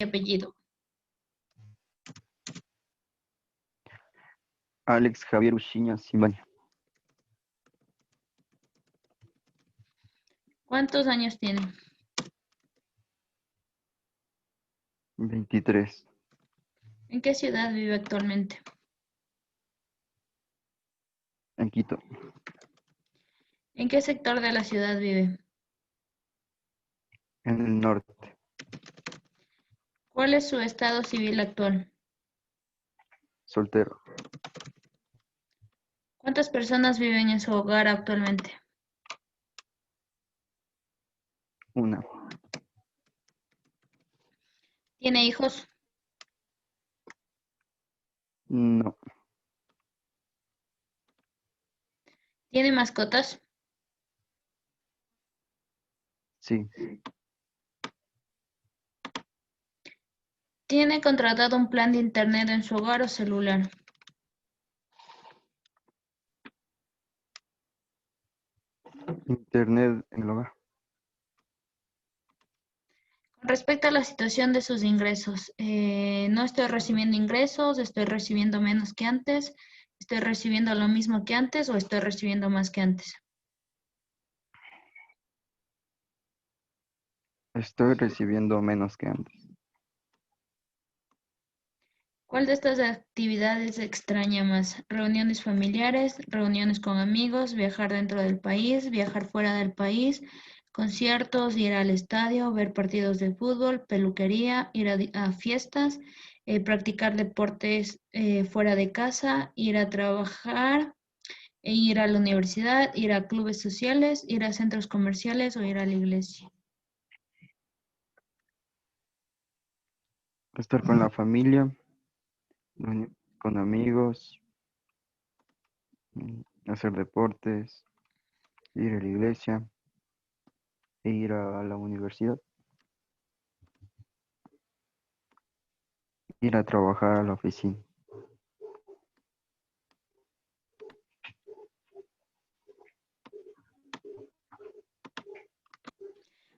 y apellido. Alex Javier Uchiña Simbaña. ¿Cuántos años tiene? 23. ¿En qué ciudad vive actualmente? En Quito. ¿En qué sector de la ciudad vive? En el norte. ¿Cuál es su estado civil actual? Soltero. ¿Cuántas personas viven en su hogar actualmente? Una. ¿Tiene hijos? No. ¿Tiene mascotas? Sí. ¿Tiene contratado un plan de internet en su hogar o celular? Internet en el hogar. Con respecto a la situación de sus ingresos, no estoy recibiendo ingresos, estoy recibiendo menos que antes, estoy recibiendo lo mismo que antes o estoy recibiendo más que antes. Estoy recibiendo menos que antes. ¿Cuál de estas actividades extraña más? ¿Reuniones familiares, reuniones con amigos, viajar dentro del país, viajar fuera del país, conciertos, ir al estadio, ver partidos de fútbol, peluquería, ir a fiestas, practicar deportes fuera de casa, ir a trabajar, ir a la universidad, ir a clubes sociales, ir a centros comerciales o ir a la iglesia? Estar con la familia, con amigos, hacer deportes, ir a la iglesia e ir a la universidad, ir a trabajar a la oficina.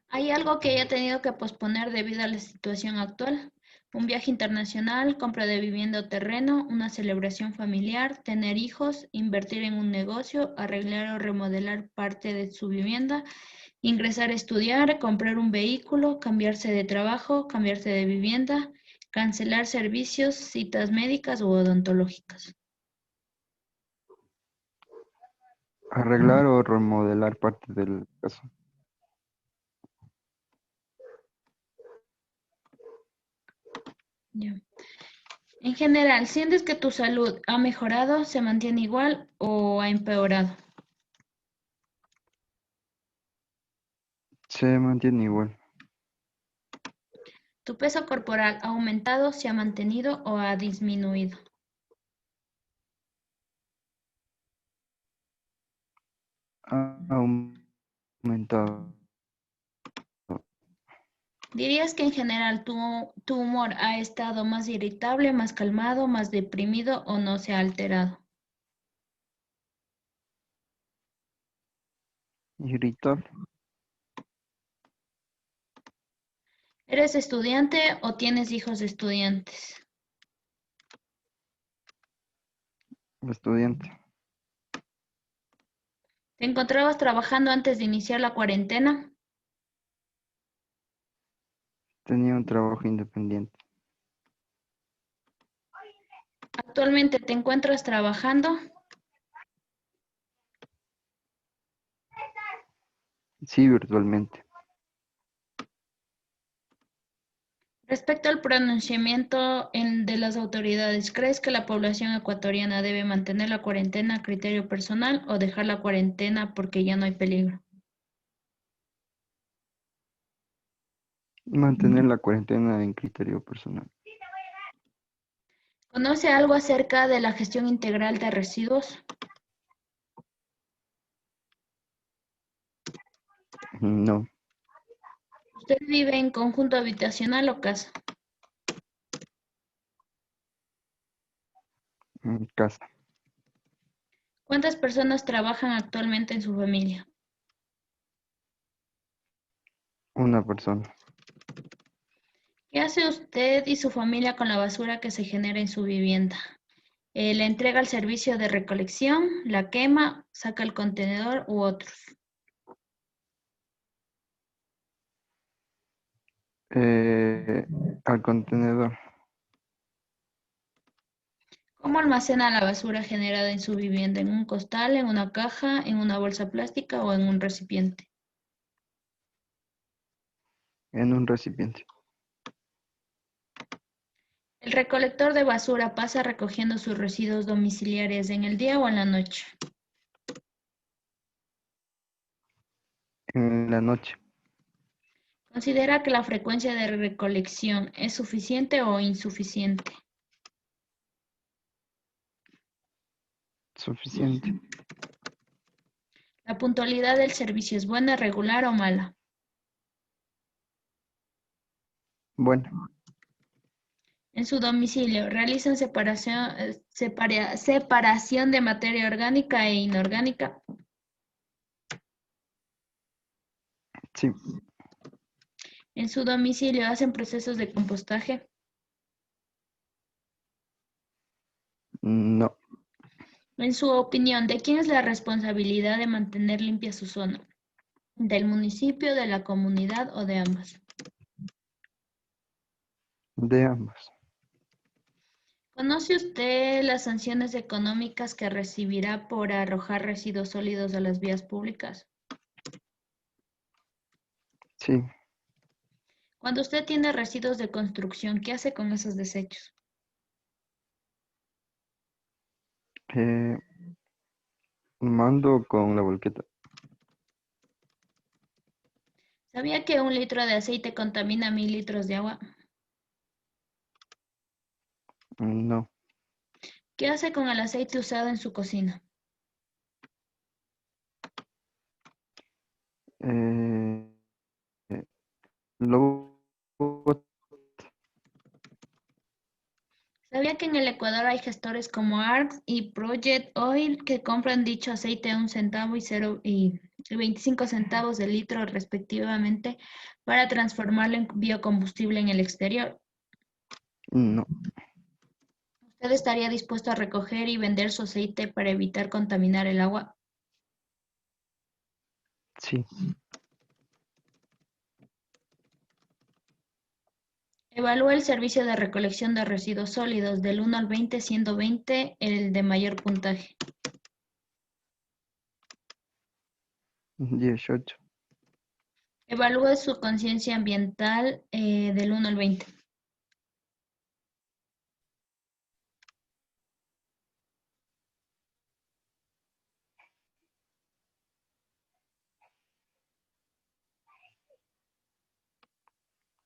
¿Hay algo que haya tenido que posponer debido a la situación actual? Un viaje internacional, compra de vivienda o terreno, una celebración familiar, tener hijos, invertir en un negocio, arreglar o remodelar parte de su vivienda, ingresar a estudiar, comprar un vehículo, cambiarse de trabajo, cambiarse de vivienda, cancelar servicios, citas médicas u odontológicas. Arreglar o remodelar parte del caso. Ya. En general, ¿sientes que tu salud ha mejorado, se mantiene igual o ha empeorado? Se mantiene igual. ¿Tu peso corporal ha aumentado, se ha mantenido o ha disminuido? Ha aumentado. ¿Dirías que en general tu humor ha estado más irritable, más calmado, más deprimido o no se ha alterado? Irritable. ¿Eres estudiante o tienes hijos de estudiantes? Estudiante. ¿Te encontrabas trabajando antes de iniciar la cuarentena? Tenía un trabajo independiente. ¿Actualmente te encuentras trabajando? Sí, virtualmente. Respecto al pronunciamiento de las autoridades, ¿crees que la población ecuatoriana debe mantener la cuarentena a criterio personal o dejar la cuarentena porque ya no hay peligro? Mantener la cuarentena en criterio personal. ¿Conoce algo acerca de la gestión integral de residuos? No, ¿Usted vive en conjunto habitacional o casa? en casa. ¿Cuántas personas trabajan actualmente en su familia? Una persona. ¿Qué hace usted y su familia con la basura que se genera en su vivienda? ¿La entrega al servicio de recolección, la quema, saca el contenedor u otros? Eh, Al contenedor. ¿Cómo almacena la basura generada en su vivienda? ¿En un costal, en una caja, en una bolsa plástica o en un recipiente? En un recipiente. ¿El recolector de basura pasa recogiendo sus residuos domiciliarios en el día o en la noche? En la noche. ¿Considera que la frecuencia de recolección es suficiente o insuficiente? Suficiente. ¿La puntualidad del servicio es buena, regular o mala? Bueno. En su domicilio, ¿realizan separación de materia orgánica e inorgánica? Sí. En su domicilio, ¿hacen procesos de compostaje? No. En su opinión, ¿de quién es la responsabilidad de mantener limpia su zona? ¿Del municipio, de la comunidad o de ambas? De ambas. ¿Conoce usted las sanciones económicas que recibirá por arrojar residuos sólidos a las vías públicas? Sí. Cuando usted tiene residuos de construcción, ¿qué hace con esos desechos? Eh, Mando con la volqueta. ¿Sabía que 1 litro de aceite contamina 1000 litros de agua? No. ¿Qué hace con el aceite usado en su cocina? Eh, lo ¿Sabía que en el Ecuador hay gestores como ARX y Project Oil que compran dicho aceite a 1 centavo y 25 centavos de litro respectivamente para transformarlo en biocombustible en el exterior? No. ¿Usted estaría dispuesto a recoger y vender su aceite para evitar contaminar el agua? Sí. Evalúa el servicio de recolección de residuos sólidos del 1 al 20, siendo 20 el de mayor puntaje. 18. Evalúe su conciencia ambiental del 1 al 20.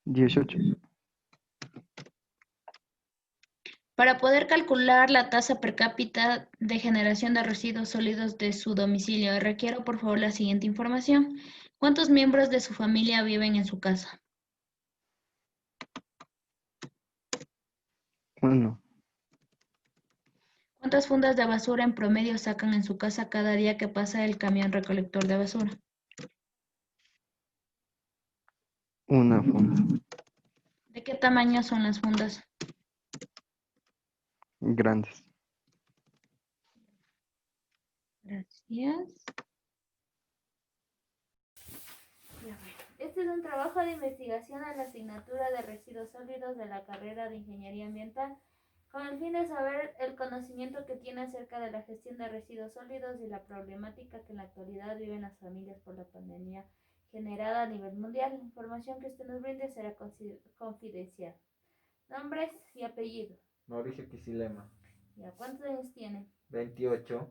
18. Para poder calcular la tasa per cápita de generación de residuos sólidos de su domicilio, requiero por favor la siguiente información. ¿Cuántos miembros de su familia viven en su casa? 1. ¿Cuántas fundas de basura en promedio sacan en su casa cada día que pasa el camión recolector de basura? Una funda. ¿De qué tamaño son las fundas? Grandes. Gracias. Este es un trabajo de investigación en la asignatura de residuos sólidos de la carrera de Ingeniería Ambiental, con el fin de saber el conocimiento que tiene acerca de la gestión de residuos sólidos y la problemática que en la actualidad viven las familias por la pandemia generada a nivel mundial. La información que usted nos brinde será confidencial. Nombres y apellidos. Mauricio Quisilema, ¿Ya cuántos años tiene? 28,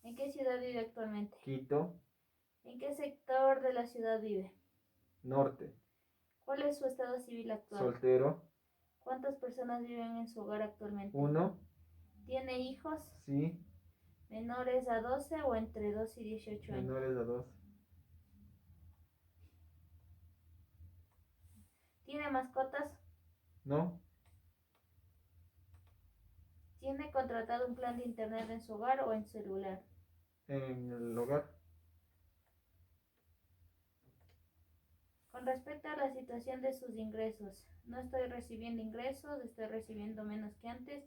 ¿En qué ciudad vive actualmente? Quito, ¿En qué sector de la ciudad vive? Norte, ¿Cuál es su estado civil actual? soltero, ¿Cuántas personas viven en su hogar actualmente? 1, ¿Tiene hijos? sí, ¿Menores a 12 o entre 2 y 18 años? menores a 2, ¿Tiene mascotas? no, ¿Tiene contratado un plan de internet en su hogar o en celular? en el hogar, Con respecto a la situación de sus ingresos, no estoy recibiendo ingresos, estoy recibiendo menos que antes,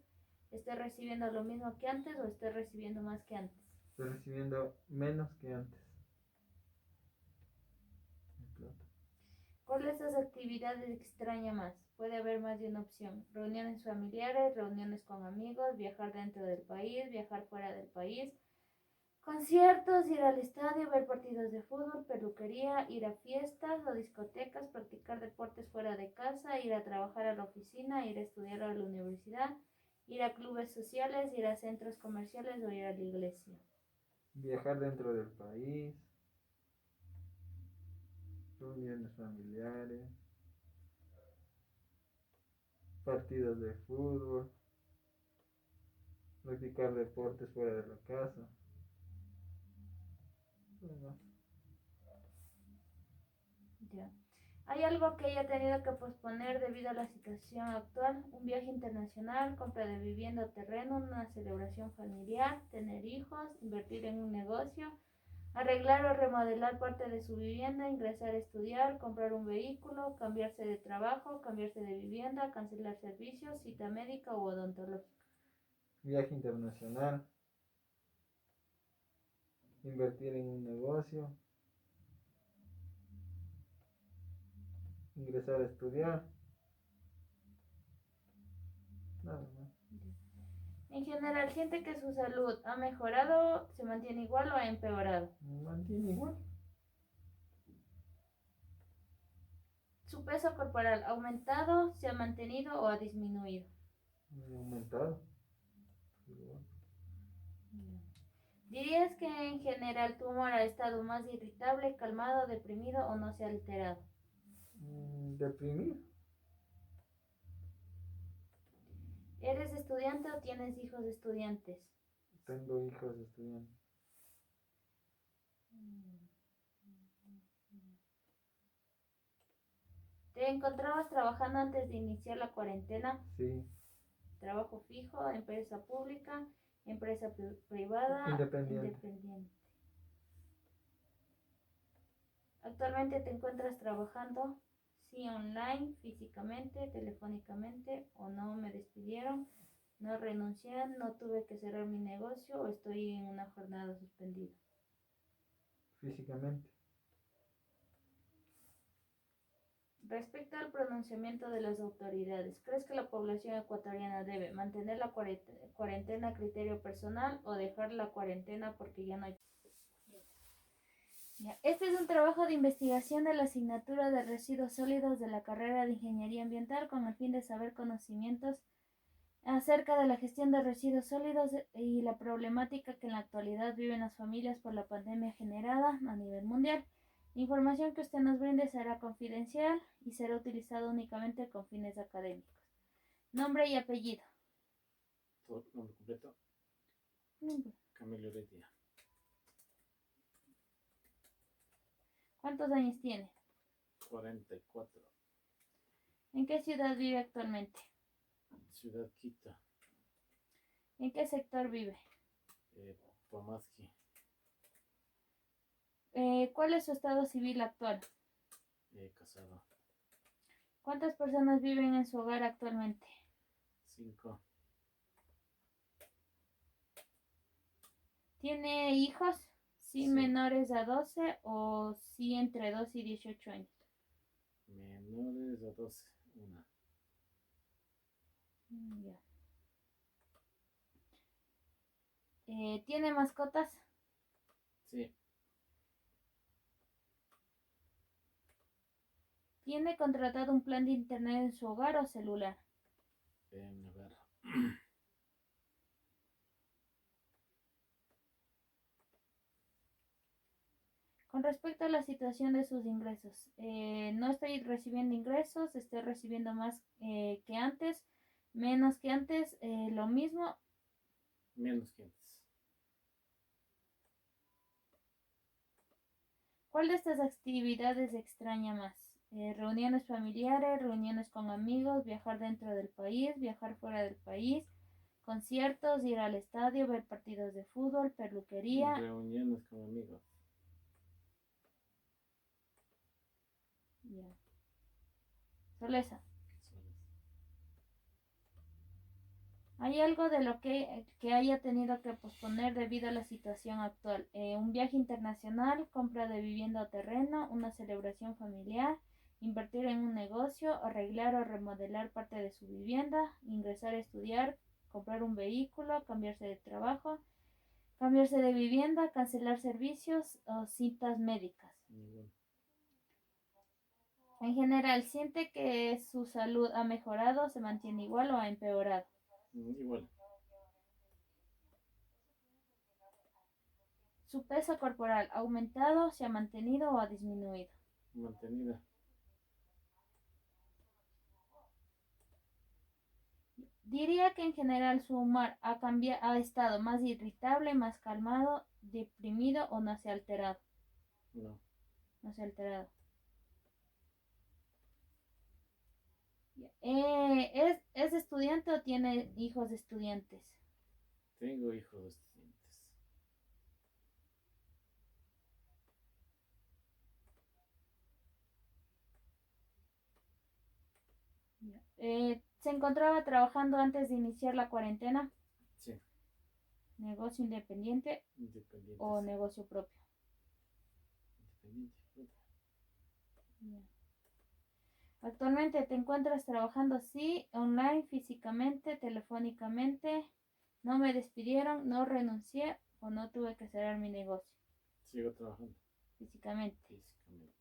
estoy recibiendo lo mismo que antes o estoy recibiendo más que antes. Estoy recibiendo menos que antes. Mi plata. ¿Cuál de estas actividades extraña más? Puede haber más de una opción. Reuniones familiares, reuniones con amigos, viajar dentro del país, viajar fuera del país, conciertos, ir al estadio, ver partidos de fútbol, peluquería, ir a fiestas o discotecas, practicar deportes fuera de casa, ir a trabajar a la oficina, ir a estudiar a la universidad, ir a clubes sociales, ir a centros comerciales o ir a la iglesia. Viajar dentro del país. Reuniones familiares. Partidos de fútbol. Practicar deportes fuera de la casa. Bueno, Ya. ¿Hay algo que haya tenido que posponer debido a la situación actual? Un viaje internacional, compra de vivienda o terreno, una celebración familiar, tener hijos, invertir en un negocio, arreglar o remodelar parte de su vivienda, ingresar a estudiar, comprar un vehículo, cambiarse de trabajo, cambiarse de vivienda, cancelar servicios, cita médica o odontológica. viaje internacional. Invertir en un negocio. Ingresar a estudiar. Nada más. En general, ¿siente que su salud ha mejorado, se mantiene igual o ha empeorado? Me mantiene igual. ¿Su peso corporal ha aumentado, se ha mantenido o ha disminuido? Me ha aumentado. Igual. ¿Dirías que en general tu humor ha estado más irritable, calmado, deprimido o no se ha alterado? Deprimido. ¿Eres estudiante o tienes hijos estudiantes? Tengo hijos estudiantes. ¿Te encontrabas trabajando antes de iniciar la cuarentena? Sí. ¿Trabajo fijo, empresa pública, empresa privada, Independiente. independiente? ¿Actualmente te encuentras trabajando? Sí, online, físicamente, telefónicamente o no me despidieron, no renuncié, no tuve que cerrar mi negocio o estoy en una jornada suspendida. Físicamente. Respecto al pronunciamiento de las autoridades, ¿crees que la población ecuatoriana debe mantener la cuarentena a criterio personal o dejar la cuarentena porque ya no hay? Este es un trabajo de investigación de la asignatura de residuos sólidos de la carrera de Ingeniería Ambiental con el fin de saber conocimientos acerca de la gestión de residuos sólidos y la problemática que en la actualidad viven las familias por la pandemia generada a nivel mundial. La información que usted nos brinde será confidencial y será utilizada únicamente con fines académicos. Nombre y apellido. Nombre completo. Camilo Heredia. ¿Cuántos años tiene? 44. ¿En qué ciudad vive actualmente? Ciudad Quito. ¿En qué sector vive? Pomaski. ¿Cuál es su estado civil actual? Casado. ¿Cuántas personas viven en su hogar actualmente? 5. ¿Tiene hijos? Sí, Sí. menores a 12 o sí entre 12 y 18 años. Menores a 12. Una. Ya. ¿Tiene mascotas? Sí. ¿Tiene contratado un plan de internet en su hogar o celular? En hogar. Con respecto a la situación de sus ingresos, no estoy recibiendo ingresos, estoy recibiendo más que antes, menos que antes, lo mismo. Menos que antes. ¿Cuál de estas actividades extraña más? Reuniones familiares, reuniones con amigos, viajar dentro del país, viajar fuera del país, conciertos, ir al estadio, ver partidos de fútbol, peluquería. Reuniones con amigos. Ya. Solesa. ¿Hay algo de lo que haya tenido que posponer debido a la situación actual? Un viaje internacional, compra de vivienda o terreno, una celebración familiar, invertir en un negocio, arreglar o remodelar parte de su vivienda, ingresar a estudiar, comprar un vehículo, cambiarse de trabajo, cambiarse de vivienda, cancelar servicios o citas médicas. Ninguno. En general, ¿siente que su salud ha mejorado, se mantiene igual o ha empeorado? Igual. ¿Su peso corporal ha aumentado, se ha mantenido o ha disminuido? Mantenida. Diría que en general su humor ha estado más irritable, más calmado, deprimido o no se ha alterado. No. No se ha alterado. ¿Es estudiante o tiene hijos de estudiantes? Tengo hijos de estudiantes. ¿Se encontraba trabajando antes de iniciar la cuarentena? Sí. ¿Negocio independiente Independiente. o negocio propio? Independiente. Ya. ¿Actualmente te encuentras trabajando? Sí, online, físicamente, telefónicamente. No me despidieron, no renuncié o no tuve que cerrar mi negocio. Sigo trabajando. Físicamente. Físicamente.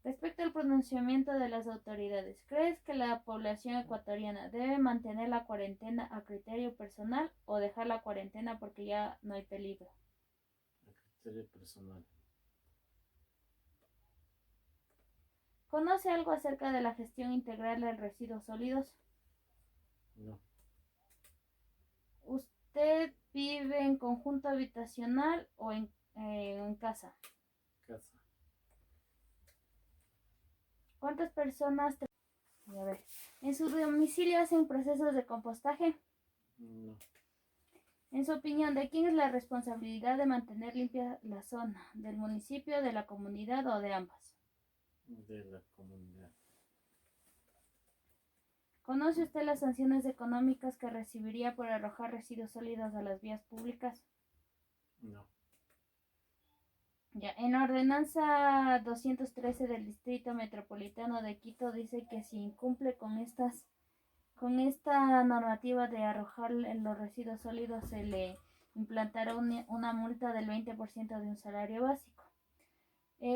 Respecto al pronunciamiento de las autoridades, ¿crees que la población ecuatoriana debe mantener la cuarentena a criterio personal o dejar la cuarentena porque ya no hay peligro? A criterio personal. ¿Conoce algo acerca de la gestión integral de residuos sólidos? No. ¿Usted vive en conjunto habitacional o en casa? Casa. ¿Cuántas personas a ver, en su domicilio hacen procesos de compostaje? No. En su opinión, ¿de quién es la responsabilidad de mantener limpia la zona? ¿Del municipio, de la comunidad o de ambas? De la comunidad. ¿Conoce usted las sanciones económicas que recibiría por arrojar residuos sólidos a las vías públicas? No. Ya, en la ordenanza 213 del Distrito Metropolitano de Quito dice que si incumple con esta normativa de arrojar los residuos sólidos se le implantará una multa del 20% de un salario básico.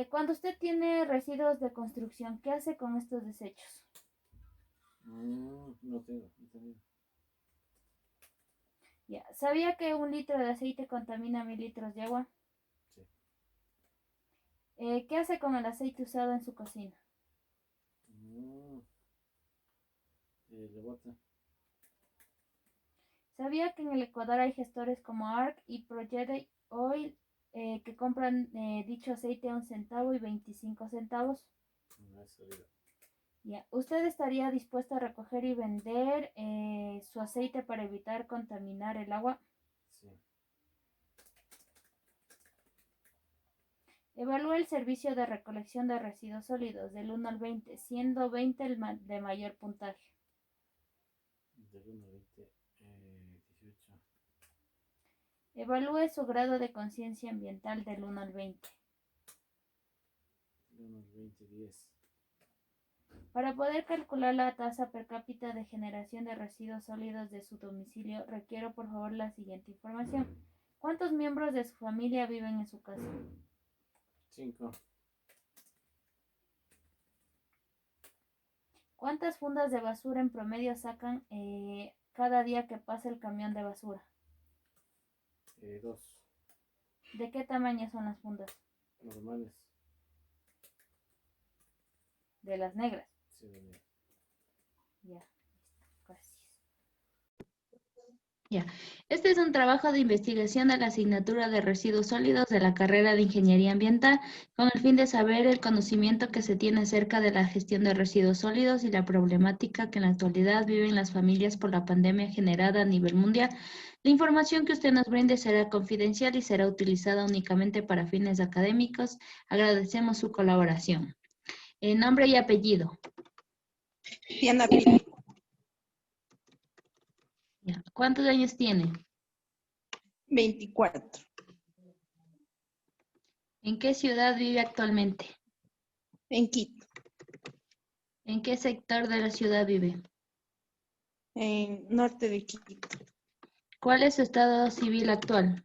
Cuando usted tiene residuos de construcción, ¿qué hace con estos desechos? No tengo. Ya, ¿sabía que 1 litro de aceite contamina 1000 litros de agua? Sí. ¿Qué hace con el aceite usado en su cocina? Le bota. ¿Sabía que en el Ecuador hay gestores como ARC y Project Oil que compran dicho aceite a 1 centavo y 25 centavos? No he sabido. Ya. ¿Usted estaría dispuesto a recoger y vender su aceite para evitar contaminar el agua? Sí. Evalúa el servicio de recolección de residuos sólidos del 1 al 20, siendo 20 el de mayor puntaje. Del 1 al 20, 18. Evalúe su grado de conciencia ambiental del 1 al 20. Del 1 al 20, 10. Para poder calcular la tasa per cápita de generación de residuos sólidos de su domicilio, requiero por favor la siguiente información. ¿Cuántos miembros de su familia viven en su casa? 5. ¿Cuántas fundas de basura en promedio sacan cada día que pasa el camión de basura? 2. ¿De qué tamaño son las fundas? Normales. De las negras. Sí, de negro. Ya, gracias. Ya. Este es un trabajo de investigación de la asignatura de residuos sólidos de la carrera de Ingeniería Ambiental con el fin de saber el conocimiento que se tiene acerca de la gestión de residuos sólidos y la problemática que en la actualidad viven las familias por la pandemia generada a nivel mundial. La información que usted nos brinde será confidencial y será utilizada únicamente para fines académicos. Agradecemos su colaboración. Nombre y apellido. Diana Pili. Ya. ¿Cuántos años tiene? 24. ¿En qué ciudad vive actualmente? En Quito. ¿En qué sector de la ciudad vive? En norte de Quito. ¿Cuál es su estado civil actual?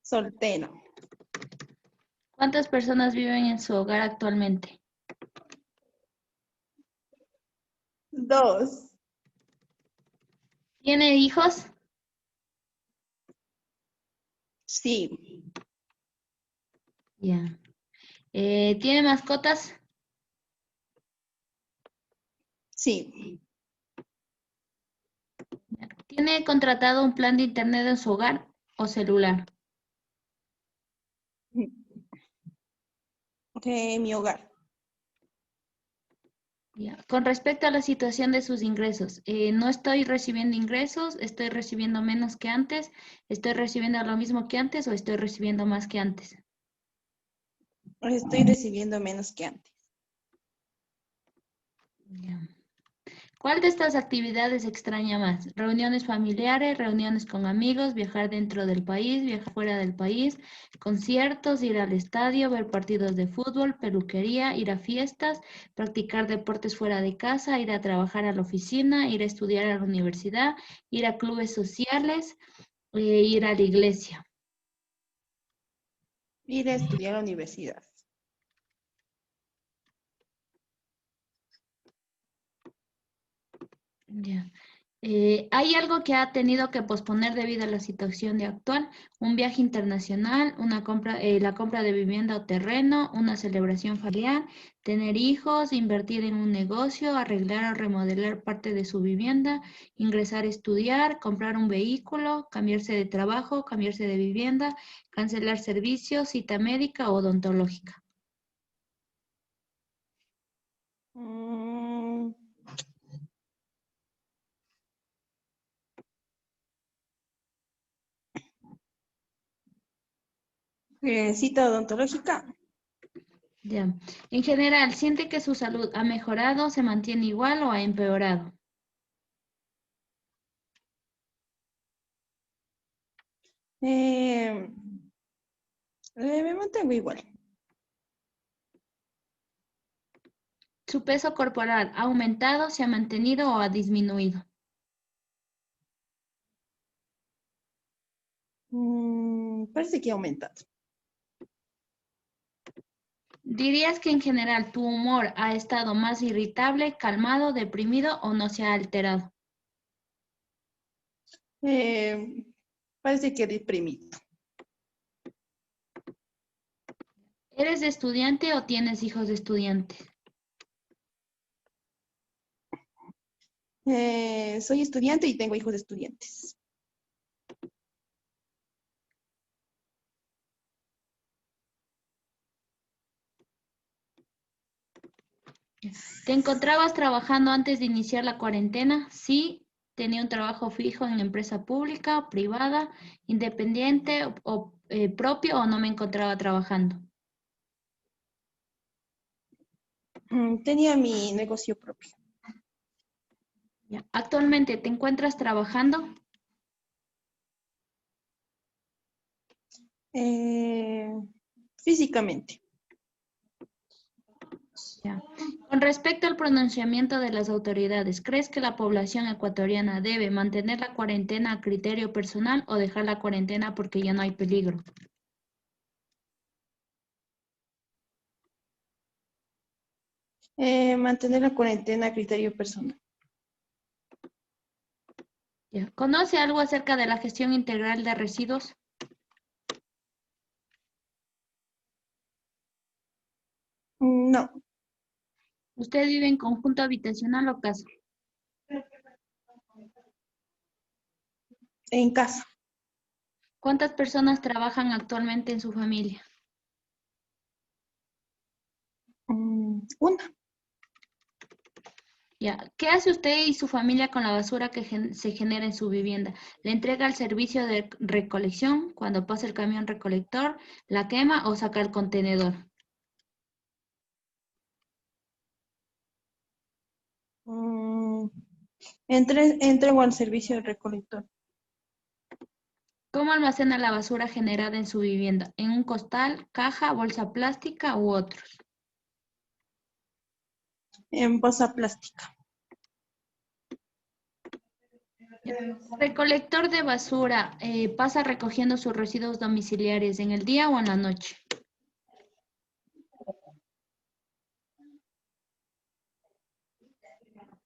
Soltero. ¿Cuántas personas viven en su hogar actualmente? 2. ¿Tiene hijos? Sí. Ya. ¿Tiene mascotas? Sí. ¿Tiene contratado un plan de internet en su hogar o celular? Mi hogar. Ya. Con respecto a la situación de sus ingresos, no estoy recibiendo ingresos, estoy recibiendo menos que antes, estoy recibiendo lo mismo que antes o estoy recibiendo más que antes. Estoy recibiendo menos que antes. Ya. ¿Cuál de estas actividades extraña más? Reuniones familiares, reuniones con amigos, viajar dentro del país, viajar fuera del país, conciertos, ir al estadio, ver partidos de fútbol, peluquería, ir a fiestas, practicar deportes fuera de casa, ir a trabajar a la oficina, ir a estudiar a la universidad, ir a clubes sociales, ir a la iglesia. Ir a estudiar a la universidad. Ya. ¿Hay algo que ha tenido que posponer debido a la situación de actual? Un viaje internacional, la compra de vivienda o terreno, una celebración familiar, tener hijos, invertir en un negocio, arreglar o remodelar parte de su vivienda, ingresar a estudiar, comprar un vehículo, cambiarse de trabajo, cambiarse de vivienda, cancelar servicios, cita médica o odontológica. Mm, cita odontológica. Ya. En general, ¿siente que su salud ha mejorado, se mantiene igual o ha empeorado? Me mantengo igual. ¿Su peso corporal ha aumentado, se ha mantenido o ha disminuido? Parece que ha aumentado. ¿Dirías que en general tu humor ha estado más irritable, calmado, deprimido o no se ha alterado? Parece que deprimido. ¿Eres estudiante o tienes hijos de estudiantes? Soy estudiante y tengo hijos de estudiantes. ¿Te encontrabas trabajando antes de iniciar la cuarentena? Sí. ¿Tenía un trabajo fijo en empresa pública, privada, independiente o propio o no me encontraba trabajando? Tenía mi negocio propio. Ya. ¿Actualmente te encuentras trabajando? Físicamente. Ya. Con respecto al pronunciamiento de las autoridades, ¿crees que la población ecuatoriana debe mantener la cuarentena a criterio personal o dejar la cuarentena porque ya no hay peligro? Mantener la cuarentena a criterio personal. Ya. ¿Conoce algo acerca de la gestión integral de residuos? No, ¿Usted vive en conjunto habitacional o casa? en casa. ¿Cuántas personas trabajan actualmente en su familia? Una. Ya. ¿Qué hace usted y su familia con la basura que se genera en su vivienda? ¿Le entrega al servicio de recolección cuando pasa el camión recolector, la quema o saca el contenedor? Entrego al servicio del recolector. ¿Cómo almacena la basura generada en su vivienda? ¿En un costal, caja, bolsa plástica u otros? En bolsa plástica. Recolector de basura, ¿pasa recogiendo sus residuos domiciliares en el día o en la noche?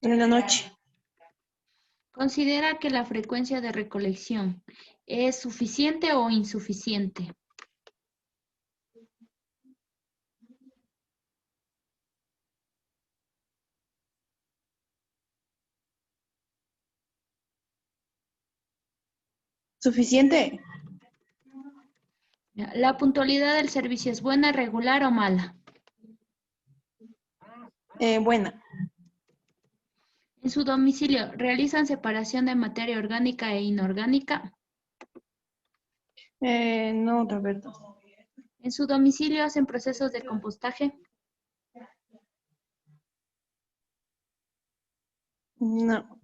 En la noche. ¿Considera que la frecuencia de recolección es suficiente o insuficiente? ¿Suficiente? ¿La puntualidad del servicio es buena, regular o mala? Buena. ¿En su domicilio realizan separación de materia orgánica e inorgánica? No, Roberto. ¿En su domicilio hacen procesos de compostaje? No.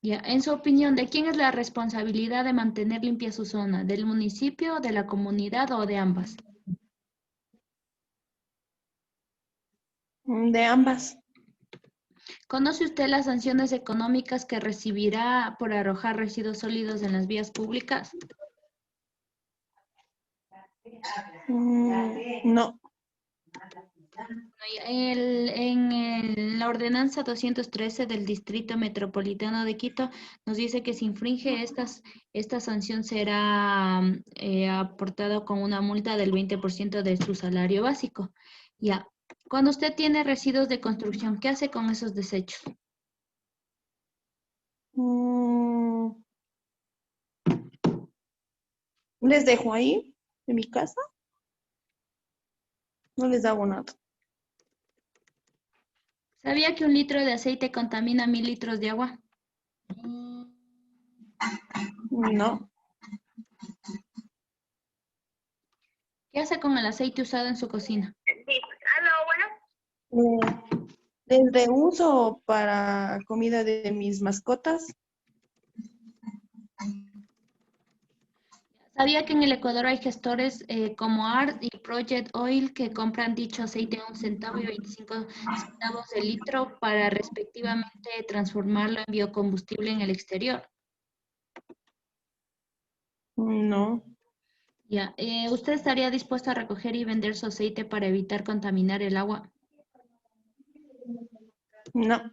Ya. En su opinión, ¿de quién es la responsabilidad de mantener limpia su zona? ¿Del municipio, de la comunidad o de ambas? De ambas. ¿Conoce usted las sanciones económicas que recibirá por arrojar residuos sólidos en las vías públicas? No. En la ordenanza 213 del Distrito Metropolitano de Quito nos dice que si infringe esta sanción será aportado con una multa del 20% de su salario básico. Ya. Cuando usted tiene residuos de construcción, ¿qué hace con esos desechos? Les dejo ahí, en mi casa. No les hago nada. ¿Sabía que un litro de aceite contamina 1000 litros de agua? No. ¿Qué hace con el aceite usado en su cocina? Les reuso para comida de mis mascotas. ¿Sabía que en el Ecuador hay gestores como ART y Project Oil que compran dicho aceite a 1 centavo y 25 centavos de litro para respectivamente transformarlo en biocombustible en el exterior? No. Ya. ¿Usted estaría dispuesto a recoger y vender su aceite para evitar contaminar el agua? No.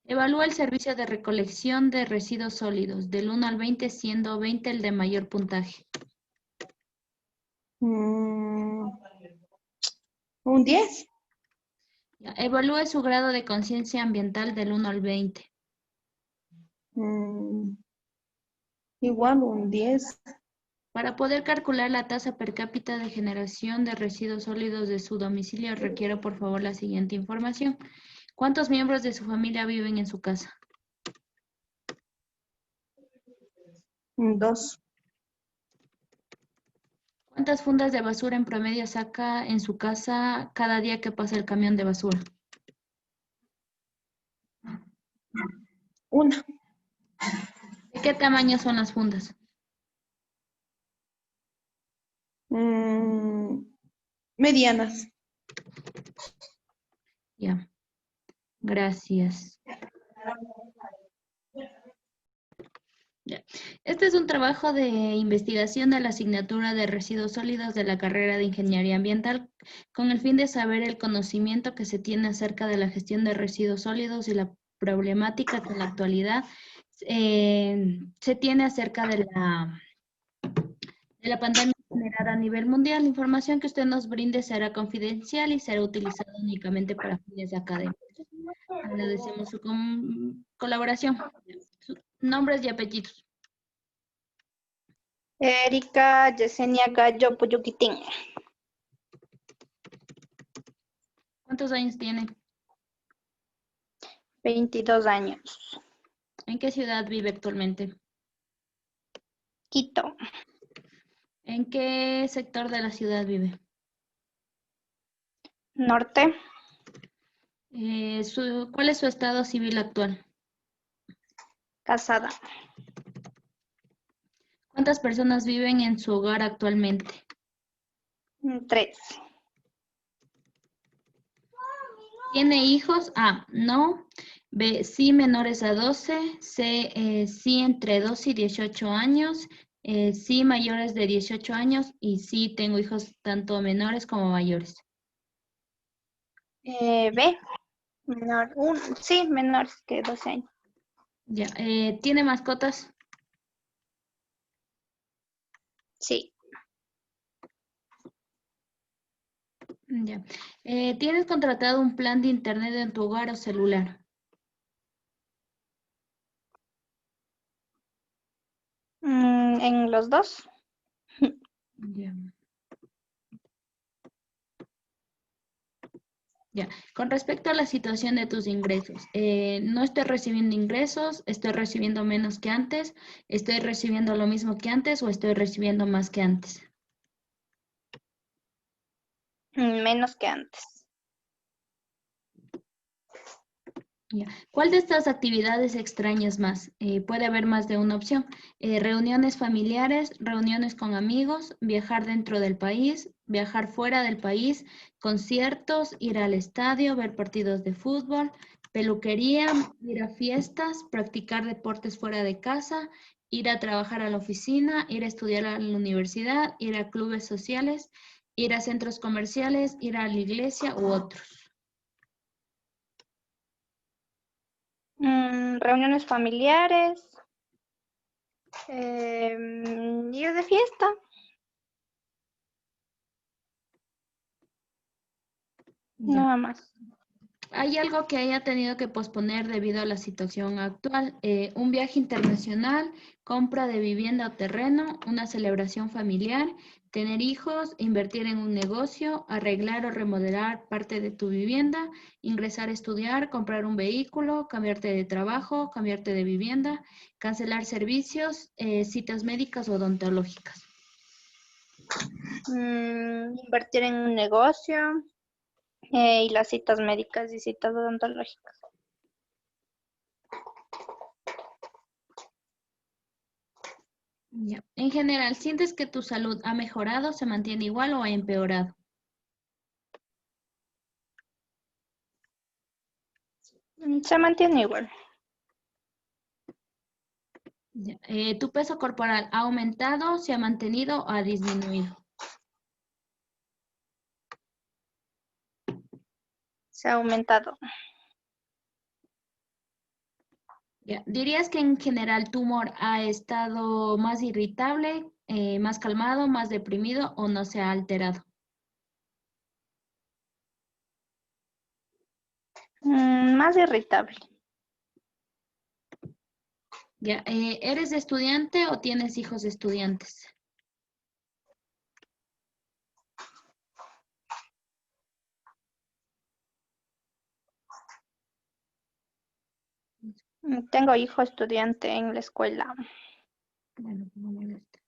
Evalúa el servicio de recolección de residuos sólidos del 1 al 20, siendo 20 el de mayor puntaje. Un 10. Ya. Evalúe su grado de conciencia ambiental del 1 al 20. Igual un 10. Para poder calcular la tasa per cápita de generación de residuos sólidos de su domicilio, requiero por favor la siguiente información. ¿Cuántos miembros de su familia viven en su casa? 2. ¿Cuántas fundas de basura en promedio saca en su casa cada día que pasa el camión de basura? 1. ¿De qué tamaño son las fundas? Medianas. Ya, gracias. Ya. Este es un trabajo de investigación de la asignatura de residuos sólidos de la carrera de Ingeniería Ambiental con el fin de saber el conocimiento que se tiene acerca de la gestión de residuos sólidos y la problemática que en la actualidad se tiene acerca de la pandemia generada a nivel mundial. La información que usted nos brinde será confidencial y será utilizada únicamente para fines académicos. Agradecemos su colaboración. Nombres y apellidos. Erika Yesenia Gallo Puyuquitín. ¿Cuántos años tiene? 22 años. ¿En qué ciudad vive actualmente? Quito. ¿En qué sector de la ciudad vive? Norte. ¿Cuál es su estado civil actual? Casada. ¿Cuántas personas viven en su hogar actualmente? 3. ¿Tiene hijos? A, no. B, sí menores a 12. C, sí entre 12 y 18 años. Sí mayores de 18 años. Y sí tengo hijos tanto menores como mayores. B. Sí, menores que 12 años. Ya. ¿Tiene mascotas? Sí. Ya. ¿Tienes contratado un plan de internet en tu hogar o celular? En los dos. Ya. Ya. Con respecto a la situación de tus ingresos, no estoy recibiendo ingresos, estoy recibiendo menos que antes, estoy recibiendo lo mismo que antes o estoy recibiendo más que antes. Menos que antes. Ya. ¿Cuál de estas actividades extrañas más? Puede haber más de una opción. Reuniones familiares, reuniones con amigos, viajar dentro del país, viajar fuera del país, conciertos, ir al estadio, ver partidos de fútbol, peluquería, ir a fiestas, practicar deportes fuera de casa, ir a trabajar a la oficina, ir a estudiar a la universidad, ir a clubes sociales, ir a centros comerciales, ir a la iglesia u otros. Reuniones familiares. Ir de fiesta. Ya. Nada más. ¿Hay algo que haya tenido que posponer debido a la situación actual? Un viaje internacional, compra de vivienda o terreno, una celebración familiar, tener hijos, invertir en un negocio, arreglar o remodelar parte de tu vivienda, ingresar a estudiar, comprar un vehículo, cambiarte de trabajo, cambiarte de vivienda, cancelar servicios, citas médicas o odontológicas. Invertir en un negocio. Y las citas médicas y citas odontológicas. Ya. En general, ¿sientes que tu salud ha mejorado, se mantiene igual o ha empeorado? Se mantiene igual. Ya. ¿Tu peso corporal ha aumentado, se ha mantenido o ha disminuido? Se ha aumentado. Ya. ¿Dirías que en general tu humor ha estado más irritable, más calmado, más deprimido o no se ha alterado? Más irritable. Ya. ¿Eres estudiante o tienes hijos estudiantes? Tengo hijo estudiante en la escuela. Bueno, no molesta.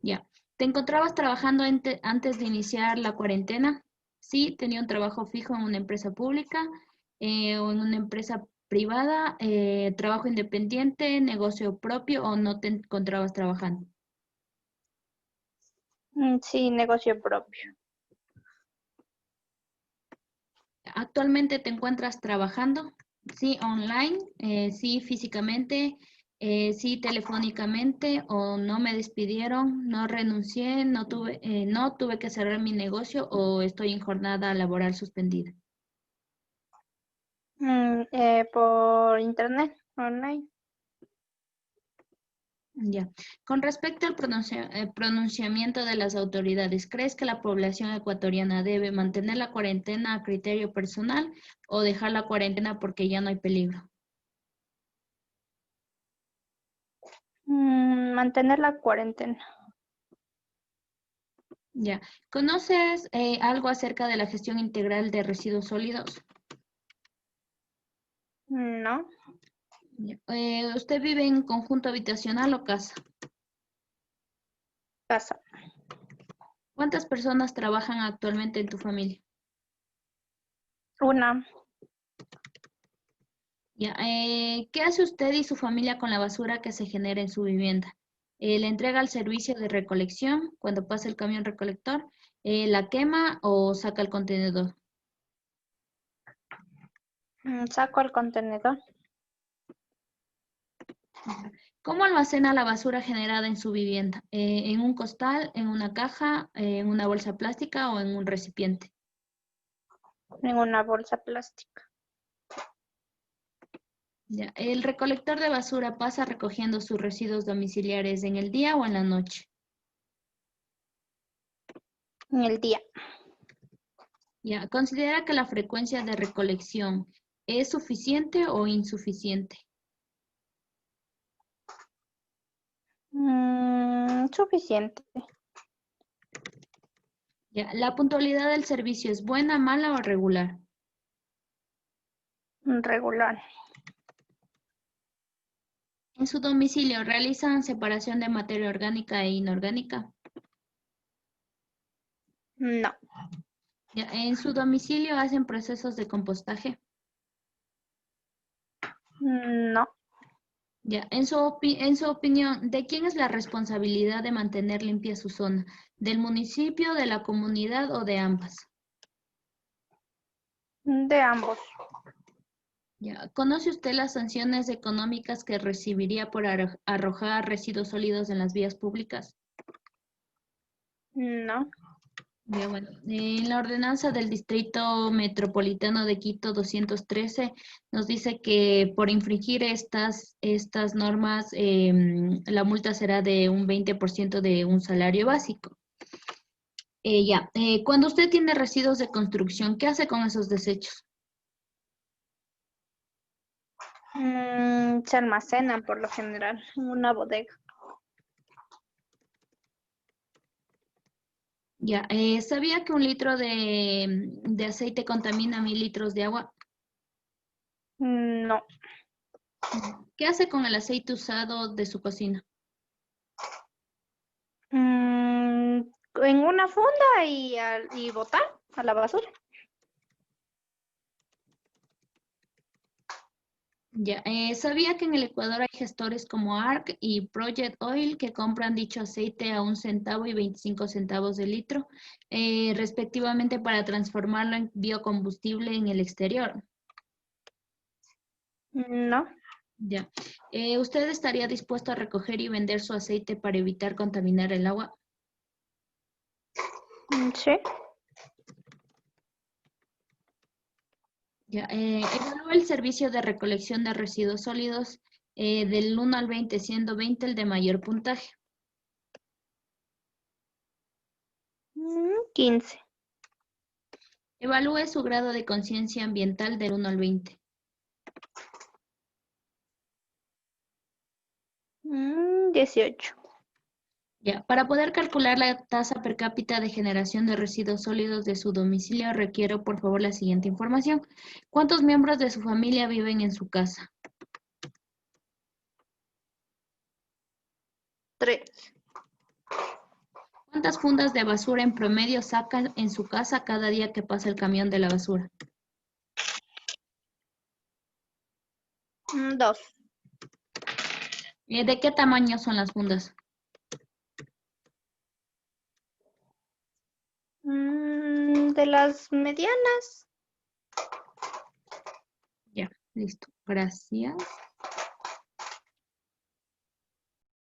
Ya. ¿Te encontrabas trabajando antes de iniciar la cuarentena? Sí, tenía un trabajo fijo en una empresa pública o en una empresa privada, trabajo independiente, negocio propio o no te encontrabas trabajando. Sí, negocio propio. ¿Actualmente te encuentras trabajando? Sí, online, sí, físicamente, sí, telefónicamente o no me despidieron, no renuncié, no tuve que cerrar mi negocio o estoy en jornada laboral suspendida. Por internet, online. Ya. Con respecto al pronunciamiento de las autoridades, ¿crees que la población ecuatoriana debe mantener la cuarentena a criterio personal o dejar la cuarentena porque ya no hay peligro? Mantener la cuarentena. Ya. ¿Conoces algo acerca de la gestión integral de residuos sólidos? No. Ya. ¿Usted vive en conjunto habitacional o casa? Casa. ¿Cuántas personas trabajan actualmente en tu familia? Una. Ya, ¿qué hace usted y su familia con la basura que se genera en su vivienda? ¿La entrega al servicio de recolección cuando pasa el camión recolector? ¿La quema o saca el contenedor? Saco al contenedor. ¿Cómo almacena la basura generada en su vivienda? ¿En un costal, en una caja, en una bolsa plástica o en un recipiente? En una bolsa plástica. Ya, ¿el recolector de basura pasa recogiendo sus residuos domiciliares en el día o en la noche? En el día. Ya, ¿considera que la frecuencia de recolección es suficiente o insuficiente? Suficiente. Ya, ¿la puntualidad del servicio es buena, mala o regular? Regular. ¿En su domicilio realizan separación de materia orgánica e inorgánica? No. Ya, ¿en su domicilio hacen procesos de compostaje? No. Ya, en su opinión, ¿de quién es la responsabilidad de mantener limpia su zona? ¿Del municipio, de la comunidad o de ambas? De ambos. Ya, ¿conoce usted las sanciones económicas que recibiría por arrojar residuos sólidos en las vías públicas? No. Ya, bueno, en la ordenanza del Distrito Metropolitano de Quito 213 nos dice que por infringir estas normas la multa será de un 20% de un salario básico. Cuando usted tiene residuos de construcción, ¿qué hace con esos desechos? Se almacenan por lo general en una bodega. Ya, ¿sabía que un litro de aceite contamina 1000 litros de agua? No. ¿Qué hace con el aceite usado de su cocina? En una funda y botar a la basura. Ya, ¿sabía que en el Ecuador hay gestores como ARC y Project Oil que compran dicho aceite a 1 centavo y 25 centavos de litro, respectivamente para transformarlo en biocombustible en el exterior? No. Ya. ¿Usted estaría dispuesto a recoger y vender su aceite para evitar contaminar el agua? Sí. Ya, evalúa el servicio de recolección de residuos sólidos del 1 al 20, siendo 20 el de mayor puntaje. 15. Evalúe su grado de conciencia ambiental del 1 al 20. 18. Ya, para poder calcular la tasa per cápita de generación de residuos sólidos de su domicilio, requiero por favor la siguiente información. ¿Cuántos miembros de su familia viven en su casa? 3. ¿Cuántas fundas de basura en promedio sacan en su casa cada día que pasa el camión de la basura? 2. ¿De qué tamaño son las fundas? De las medianas. Ya, listo. Gracias.